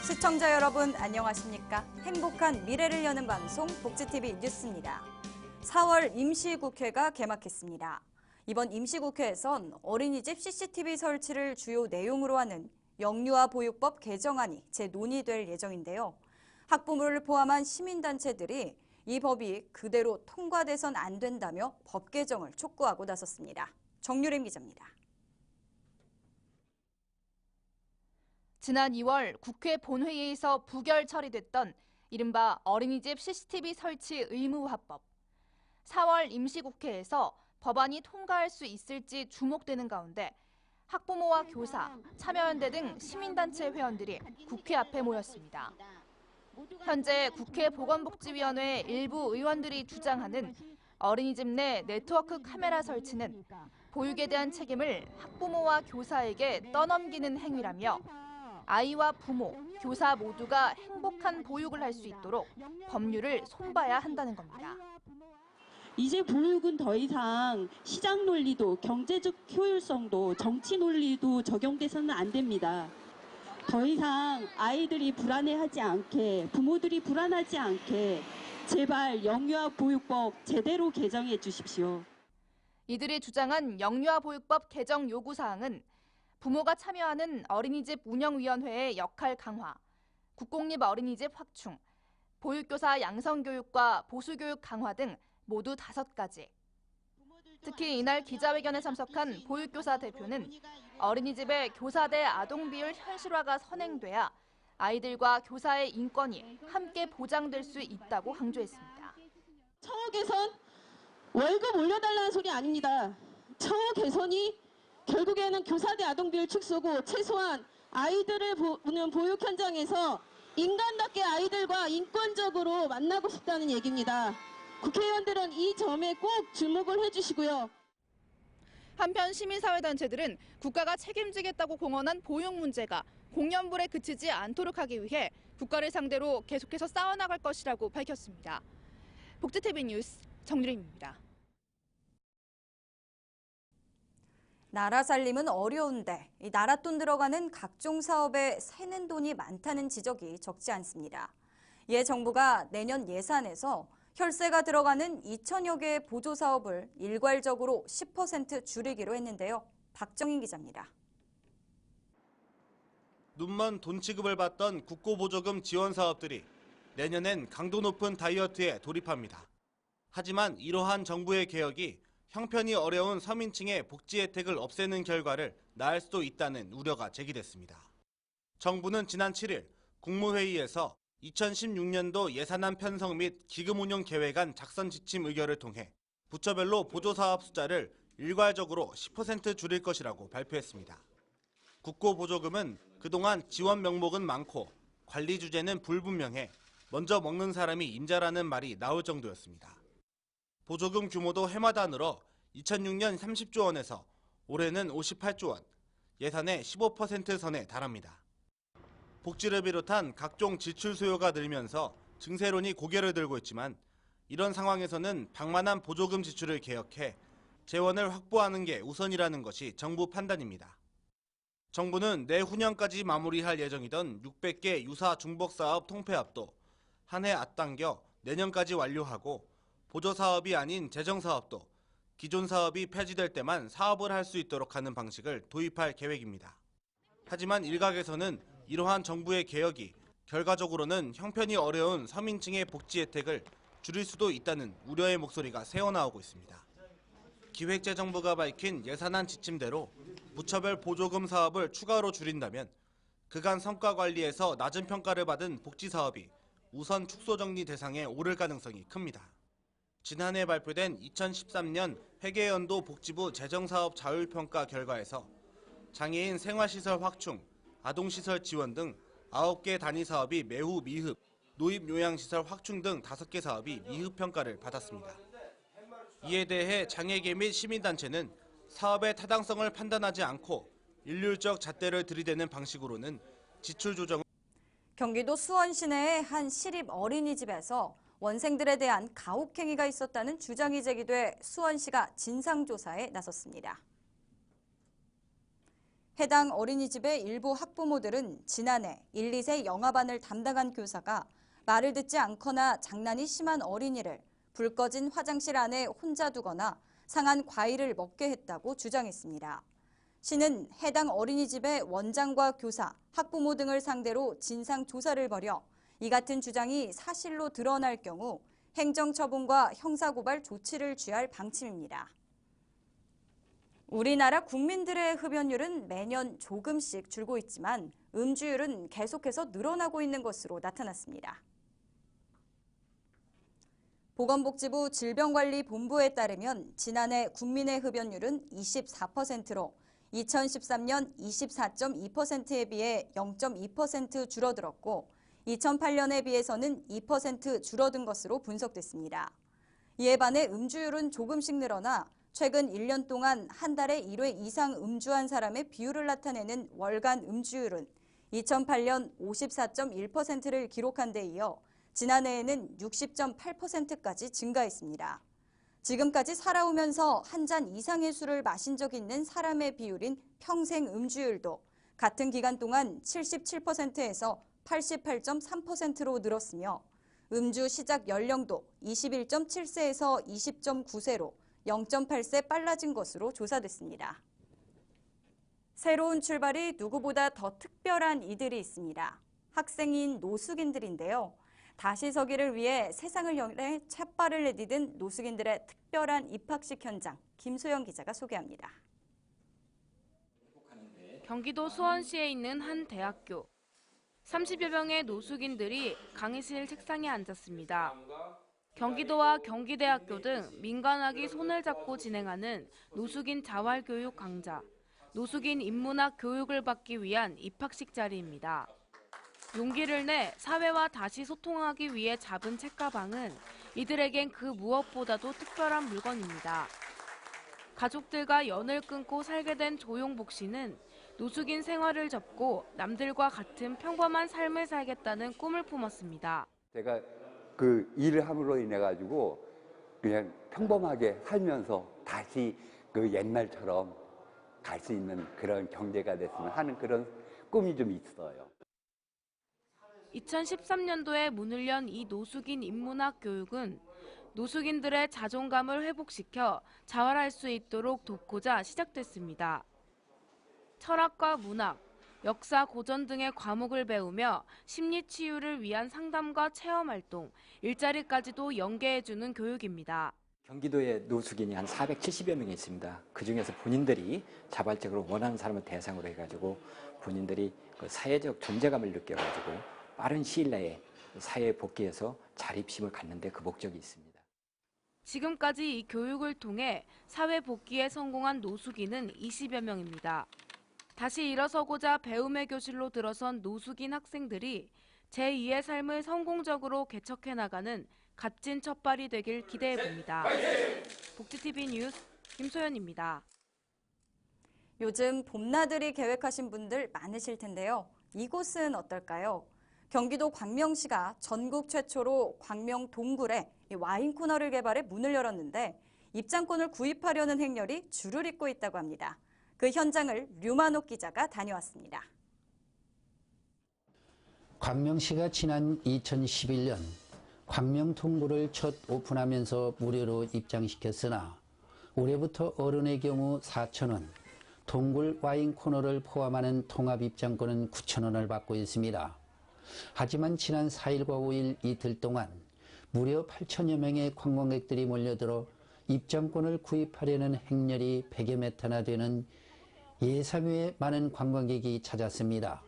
시청자 여러분 안녕하십니까? 행복한 미래를 여는 방송 복지TV 뉴스입니다. 4월 임시국회가 개막했습니다. 이번 임시국회에선 어린이집 CCTV 설치를 주요 내용으로 하는 영유아 보육법 개정안이 재논의될 예정인데요. 학부모를 포함한 시민단체들이 이 법이 그대로 통과돼선 안 된다며 법 개정을 촉구하고 나섰습니다. 정유림 기자입니다. 지난 2월 국회 본회의에서 부결 처리됐던 이른바 어린이집 CCTV 설치 의무화법. 4월 임시국회에서 법안이 통과할 수 있을지 주목되는 가운데 학부모와 교사, 참여연대 등 시민단체 회원들이 국회 앞에 모였습니다. 현재 국회 보건복지위원회 일부 의원들이 주장하는 어린이집 내 네트워크 카메라 설치는 보육에 대한 책임을 학부모와 교사에게 떠넘기는 행위라며 아이와 부모, 교사 모두가 행복한 보육을 할 수 있도록 법률을 손봐야 한다는 겁니다. 이제 보육은 더 이상 시장 논리도 경제적 효율성도 정치 논리도 적용돼서는 안 됩니다. 더 이상 아이들이 불안해하지 않게, 부모들이 불안하지 않게 제발 영유아 보육법 제대로 개정해 주십시오. 이들이 주장한 영유아 보육법 개정 요구사항은 부모가 참여하는 어린이집 운영위원회의 역할 강화, 국공립 어린이집 확충, 보육교사 양성교육과 보수교육 강화 등 모두 5가지. 특히 이날 기자회견에 참석한 보육교사 대표는 어린이집의 교사 대 아동 비율 현실화가 선행돼야 아이들과 교사의 인권이 함께 보장될 수 있다고 강조했습니다. 처우 개선, 월급 올려달라는 소리 아닙니다. 처우 개선이 결국에는 교사 대 아동 비율 축소고 최소한 아이들을 보는 보육 현장에서 인간답게 아이들과 인권적으로 만나고 싶다는 얘기입니다. 국회의원들은 이 점에 꼭 주목을 해주시고요. 한편 시민사회단체들은 국가가 책임지겠다고 공언한 보육 문제가 공연불에 그치지 않도록 하기 위해 국가를 상대로 계속해서 싸워나갈 것이라고 밝혔습니다. 복지TV 뉴스 정유림입니다. 나라 살림은 어려운데 이 나라 돈 들어가는 각종 사업에 새는 돈이 많다는 지적이 적지 않습니다. 이에 정부가 내년 예산에서 혈세가 들어가는 2천여 개의 보조 사업을 일괄적으로 10% 줄이기로 했는데요. 박정인 기자입니다. 눈먼 돈 취급을 받던 국고보조금 지원 사업들이 내년엔 강도 높은 다이어트에 돌입합니다. 하지만 이러한 정부의 개혁이 형편이 어려운 서민층의 복지 혜택을 없애는 결과를 낳을 수도 있다는 우려가 제기됐습니다. 정부는 지난 7일 국무회의에서 2016년도 예산안 편성 및 기금 운용 계획안 작성 지침 의결을 통해 부처별로 보조사업 숫자를 일괄적으로 10% 줄일 것이라고 발표했습니다. 국고보조금은 그동안 지원 명목은 많고 관리 주제는 불분명해 먼저 먹는 사람이 임자라는 말이 나올 정도였습니다. 보조금 규모도 해마다 늘어 2006년 30조 원에서 올해는 58조 원, 예산의 15% 선에 달합니다. 복지를 비롯한 각종 지출 수요가 늘면서 증세론이 고개를 들고 있지만 이런 상황에서는 방만한 보조금 지출을 개혁해 재원을 확보하는 게 우선이라는 것이 정부 판단입니다. 정부는 내후년까지 마무리할 예정이던 600개 유사 중복사업 통폐합도 한 해 앞당겨 내년까지 완료하고 보조사업이 아닌 재정사업도 기존 사업이 폐지될 때만 사업을 할 수 있도록 하는 방식을 도입할 계획입니다. 하지만 일각에서는 이러한 정부의 개혁이 결과적으로는 형편이 어려운 서민층의 복지 혜택을 줄일 수도 있다는 우려의 목소리가 새어나오고 있습니다. 기획재정부가 밝힌 예산안 지침대로 부처별 보조금 사업을 추가로 줄인다면 그간 성과 관리에서 낮은 평가를 받은 복지사업이 우선 축소 정리 대상에 오를 가능성이 큽니다. 지난해 발표된 2013년 회계연도 복지부 재정사업 자율평가 결과에서 장애인 생활시설 확충, 아동시설 지원 등 9개 단위 사업이 매우 미흡, 노입요양시설 확충 등 5개 사업이 미흡 평가를 받았습니다. 이에 대해 장애계 및 시민단체는 사업의 타당성을 판단하지 않고 일률적 잣대를 들이대는 방식으로는 지출 조정을 경기도 수원 시내의 한 시립 어린이집에서 원생들에 대한 가혹행위가 있었다는 주장이 제기돼 수원시가 진상조사에 나섰습니다. 해당 어린이집의 일부 학부모들은 지난해 1, 2세 영아반을 담당한 교사가 말을 듣지 않거나 장난이 심한 어린이를 불 꺼진 화장실 안에 혼자 두거나 상한 과일을 먹게 했다고 주장했습니다. 시는 해당 어린이집의 원장과 교사, 학부모 등을 상대로 진상조사를 벌여 이 같은 주장이 사실로 드러날 경우 행정처분과 형사고발 조치를 취할 방침입니다. 우리나라 국민들의 흡연율은 매년 조금씩 줄고 있지만 음주율은 계속해서 늘어나고 있는 것으로 나타났습니다. 보건복지부 질병관리본부에 따르면 지난해 국민의 흡연율은 24%로 2013년 24.2%에 비해 0.2% 줄어들었고 2008년에 비해서는 2% 줄어든 것으로 분석됐습니다. 이에 반해 음주율은 조금씩 늘어나 최근 1년 동안 한 달에 1회 이상 음주한 사람의 비율을 나타내는 월간 음주율은 2008년 54.1%를 기록한 데 이어 지난해에는 60.8%까지 증가했습니다. 지금까지 살아오면서 한 잔 이상의 술을 마신 적 있는 사람의 비율인 평생 음주율도 같은 기간 동안 77%에서 88.3%로 늘었으며 음주 시작 연령도 21.7세에서 20.9세로 0.8세 빨라진 것으로 조사됐습니다. 새로운 출발이 누구보다 더 특별한 이들이 있습니다. 학생인 노숙인들인데요. 다시 서기를 위해 세상을 향해 찻발을 내디딘 노숙인들의 특별한 입학식 현장, 김소영 기자가 소개합니다. 경기도 수원시에 있는 한 대학교. 30여 명의 노숙인들이 강의실 책상에 앉았습니다. 경기도와 경기대학교 등 민간학이 손을 잡고 진행하는 노숙인 자활교육 강좌, 노숙인 인문학 교육을 받기 위한 입학식 자리입니다. 용기를 내 사회와 다시 소통하기 위해 잡은 책가방은 이들에겐 그 무엇보다도 특별한 물건입니다. 가족들과 연을 끊고 살게 된 조용복 씨는 노숙인 생활을 접고 남들과 같은 평범한 삶을 살겠다는 꿈을 품었습니다. 제가 그 일을 함으로 인해 가지고 그냥 평범하게 살면서 다시 그 옛날처럼 갈 수 있는 그런 경제가 됐으면 하는 그런 꿈이 좀 있어요. 2013년도에 문을 연 이 노숙인 인문학 교육은 노숙인들의 자존감을 회복시켜 자활할 수 있도록 돕고자 시작됐습니다. 철학과 문학, 역사, 고전 등의 과목을 배우며 심리 치유를 위한 상담과 체험 활동, 일자리까지도 연계해주는 교육입니다. 경기도에 노숙인이 한 470여 명이 있습니다. 그중에서 본인들이 자발적으로 원하는 사람을 대상으로 해가지고 본인들이 그 사회적 존재감을 느껴가지고 빠른 시일 내에 사회에 복귀해서 자립심을 갖는 데 그 목적이 있습니다. 지금까지 이 교육을 통해 사회 복귀에 성공한 노숙인은 20여 명입니다. 다시 일어서고자 배움의 교실로 들어선 노숙인 학생들이 제2의 삶을 성공적으로 개척해 나가는 값진 첫발이 되길 기대해 봅니다. 복지TV 뉴스 김소연입니다. 요즘 봄나들이 계획하신 분들 많으실 텐데요. 이곳은 어떨까요? 경기도 광명시가 전국 최초로 광명 동굴에 와인 코너를 개발해 문을 열었는데 입장권을 구입하려는 행렬이 줄을 잇고 있다고 합니다. 그 현장을 류만옥 기자가 다녀왔습니다. 광명시가 지난 2011년 광명 동굴을 첫 오픈하면서 무료로 입장시켰으나 올해부터 어른의 경우 4,000원, 동굴 와인 코너를 포함하는 통합 입장권은 9,000원을 받고 있습니다. 하지만 지난 4일과 5일 이틀 동안 무려 8천여 명의 관광객들이 몰려들어 입장권을 구입하려는 행렬이 100여 메타나 되는 예상 외에 많은 관광객이 찾았습니다.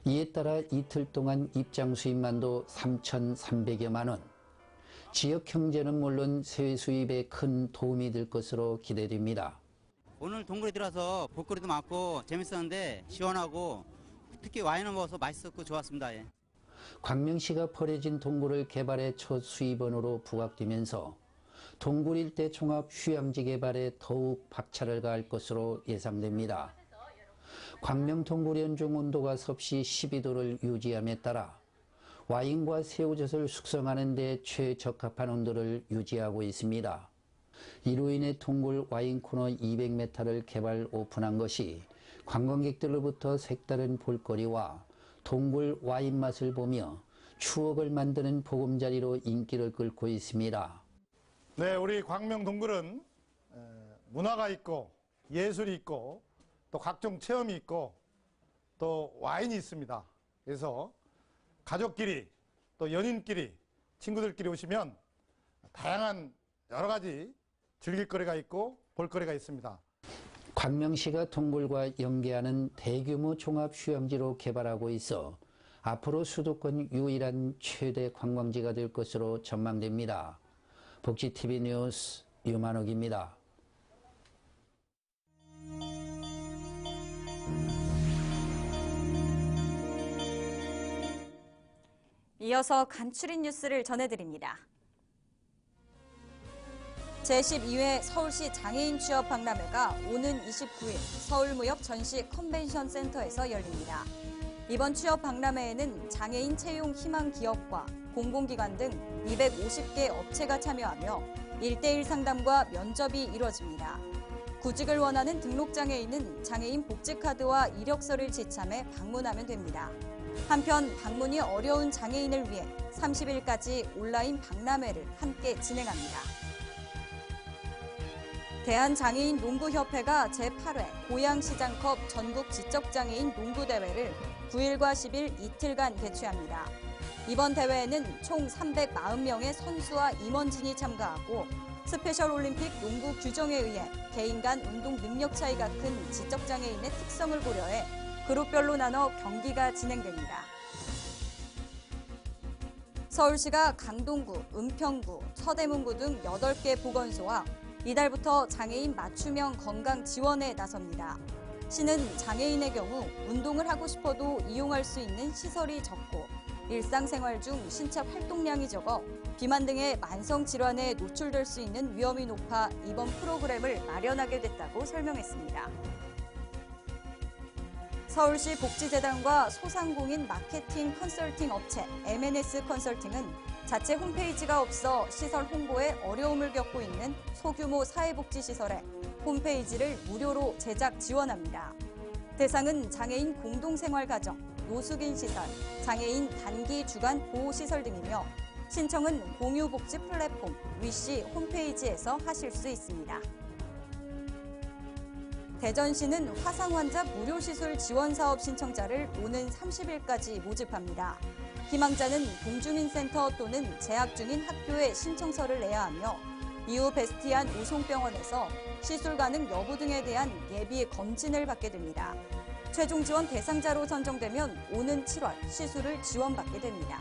이에 따라 이틀 동안 입장 수입만도 3,300여만 원. 지역 경제는 물론 세외 수입에 큰 도움이 될 것으로 기대됩니다. 오늘 동굴에 들어서 볼거리도 많고 재밌었는데 시원하고 특히 와인을 먹어서 맛있었고 좋았습니다. 예. 광명시가 버려진 동굴을 개발해 첫 수입원으로 부각되면서 동굴 일대 종합 휴양지 개발에 더욱 박차를 가할 것으로 예상됩니다. 광명 동굴 연중 온도가 섭씨 12도를 유지함에 따라 와인과 새우젓을 숙성하는 데 최적합한 온도를 유지하고 있습니다. 이로 인해 동굴 와인 코너 200m를 개발 오픈한 것이 관광객들로부터 색다른 볼거리와 동굴 와인 맛을 보며 추억을 만드는 보금자리로 인기를 끌고 있습니다. 네, 우리 광명 동굴은 문화가 있고 예술이 있고 또 각종 체험이 있고 또 와인이 있습니다. 그래서 가족끼리 또 연인끼리 친구들끼리 오시면 다양한 여러 가지 즐길 거리가 있고 볼거리가 있습니다. 광명시가 동굴과 연계하는 대규모 종합휴양지로 개발하고 있어 앞으로 수도권 유일한 최대 관광지가 될 것으로 전망됩니다. 복지TV 뉴스 유만옥입니다. 이어서 간추린 뉴스를 전해드립니다. 제12회 서울시 장애인 취업 박람회가 오는 29일 서울무역 전시 컨벤션 센터에서 열립니다. 이번 취업 박람회에는 장애인 채용 희망 기업과 공공기관 등 250개 업체가 참여하며 1:1 상담과 면접이 이뤄집니다. 구직을 원하는 등록장애인은 장애인 복지카드와 이력서를 지참해 방문하면 됩니다. 한편 방문이 어려운 장애인을 위해 30일까지 온라인 박람회를 함께 진행합니다. 대한장애인농구협회가 제8회 고양시장컵 전국 지적장애인 농구대회를 9일과 10일 이틀간 개최합니다. 이번 대회에는 총 340명의 선수와 임원진이 참가하고 스페셜올림픽 농구 규정에 의해 개인 간 운동 능력 차이가 큰 지적장애인의 특성을 고려해 그룹별로 나눠 경기가 진행됩니다. 서울시가 강동구, 은평구, 서대문구 등 8개 보건소와 이달부터 장애인 맞춤형 건강 지원에 나섭니다. 시는 장애인의 경우 운동을 하고 싶어도 이용할 수 있는 시설이 적고 일상생활 중 신체 활동량이 적어 비만 등의 만성 질환에 노출될 수 있는 위험이 높아 이번 프로그램을 마련하게 됐다고 설명했습니다. 서울시 복지재단과 소상공인 마케팅 컨설팅 업체 MNS 컨설팅은 자체 홈페이지가 없어 시설 홍보에 어려움을 겪고 있는 소규모 사회복지시설에 홈페이지를 무료로 제작 지원합니다. 대상은 장애인 공동생활가정, 노숙인 시설, 장애인 단기 주간 보호시설 등이며 신청은 공유복지 플랫폼 위시 홈페이지에서 하실 수 있습니다. 대전시는 화상환자 무료시술 지원사업 신청자를 오는 30일까지 모집합니다. 희망자는 동주민센터 또는 재학 중인 학교에 신청서를 내야 하며 이후 베스티안 우송병원에서 시술 가능 여부 등에 대한 예비 검진을 받게 됩니다. 최종 지원 대상자로 선정되면 오는 7월 시술을 지원받게 됩니다.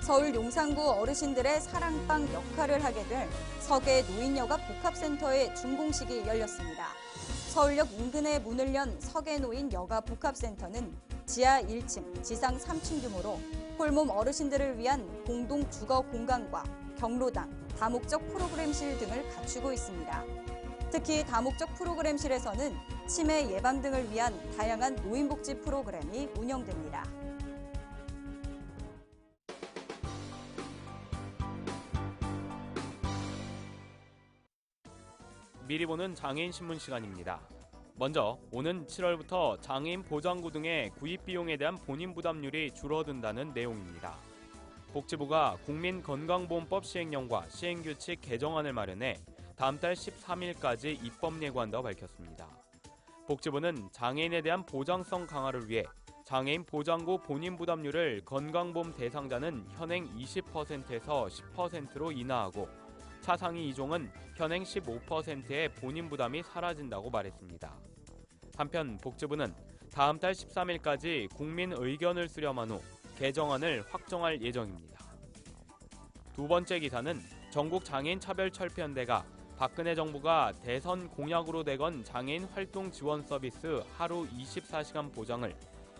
서울 용산구 어르신들의 사랑방 역할을 하게 될 서계 노인여가 복합센터의 준공식이 열렸습니다. 서울역 인근에 문을 연 서계 노인 여가 복합센터는 지하 1층, 지상 3층 규모로 홀몸 어르신들을 위한 공동 주거 공간과 경로당, 다목적 프로그램실 등을 갖추고 있습니다. 특히 다목적 프로그램실에서는 치매 예방 등을 위한 다양한 노인복지 프로그램이 운영됩니다. 미리 보는 장애인 신문 시간입니다. 먼저 오는 7월부터 장애인 보장구 등의 구입 비용에 대한 본인 부담률이 줄어든다는 내용입니다. 복지부가 국민건강보험법 시행령과 시행규칙 개정안을 마련해 다음 달 13일까지 입법 예고한다고 밝혔습니다. 복지부는 장애인에 대한 보장성 강화를 위해 장애인 보장구 본인 부담률을 건강보험 대상자는 현행 20%에서 10%로 인하하고 차상위 2종은 현행 15%의 본인 부담이 사라진다고 말했습니다. 한편 복지부는 다음 달 13일까지 국민 의견을 수렴한 후 개정안을 확정할 예정입니다. 두 번째 기사는 전국장애인차별철폐연대가 박근혜 정부가 대선 공약으로 내건 장애인 활동 지원 서비스 하루 24시간 보장을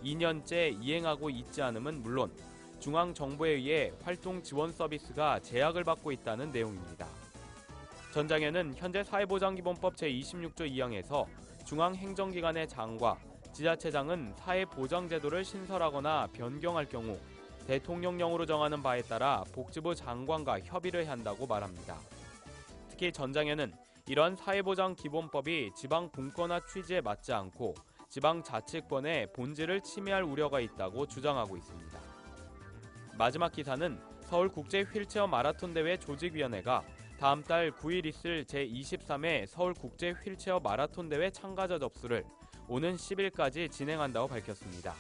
2년째 이행하고 있지 않음은 물론 중앙정부에 의해 활동 지원 서비스가 제약을 받고 있다는 내용입니다. 전 장현은 현재 사회보장기본법 제26조 2항에서 중앙행정기관의 장과 지자체장은 사회보장제도를 신설하거나 변경할 경우 대통령령으로 정하는 바에 따라 복지부 장관과 협의를 한다고 말합니다. 특히 전 장현은 이러한 사회보장 기본법이 지방 분권화 취지에 맞지 않고 지방자치권의 본질을 침해할 우려가 있다고 주장하고 있습니다. 마지막 기사는 서울국제 휠체어 마라톤 대회 조직위원회가 다음 달 9일 있을 제23회 서울국제 휠체어 마라톤 대회 참가자 접수를 오는 10일까지 진행한다고 밝혔습니다.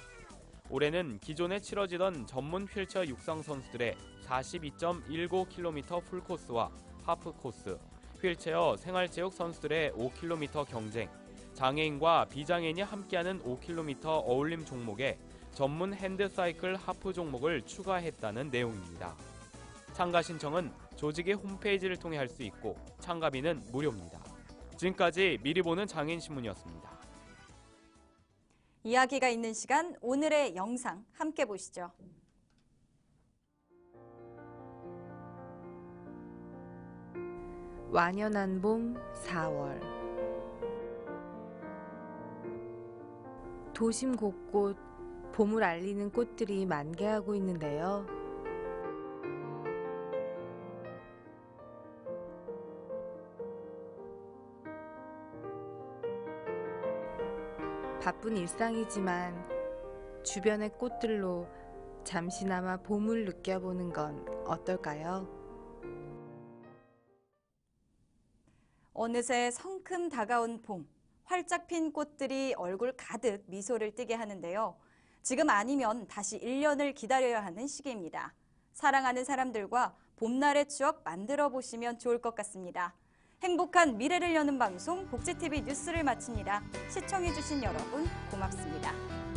올해는 기존에 치러지던 전문 휠체어 육상 선수들의 42.19km 풀코스와 하프코스, 휠체어 생활체육 선수들의 5km 경쟁, 장애인과 비장애인이 함께하는 5km 어울림 종목에 전문 핸드사이클 하프 종목을 추가했다는 내용입니다. 참가 신청은 조직의 홈페이지를 통해 할 수 있고 참가비는 무료입니다. 지금까지 미리 보는 장애인신문이었습니다. 이야기가 있는 시간, 오늘의 영상 함께 보시죠. 완연한 봄 4월. 도심 곳곳 봄을 알리는 꽃들이 만개하고 있는데요. 바쁜 일상이지만 주변의 꽃들로 잠시나마 봄을 느껴보는 건 어떨까요? 어느새 성큼 다가온 봄, 활짝 핀 꽃들이 얼굴 가득 미소를 띠게 하는데요. 지금 아니면 다시 1년을 기다려야 하는 시기입니다. 사랑하는 사람들과 봄날의 추억 만들어 보시면 좋을 것 같습니다. 행복한 미래를 여는 방송 복지TV 뉴스를 마칩니다. 시청해주신 여러분 고맙습니다.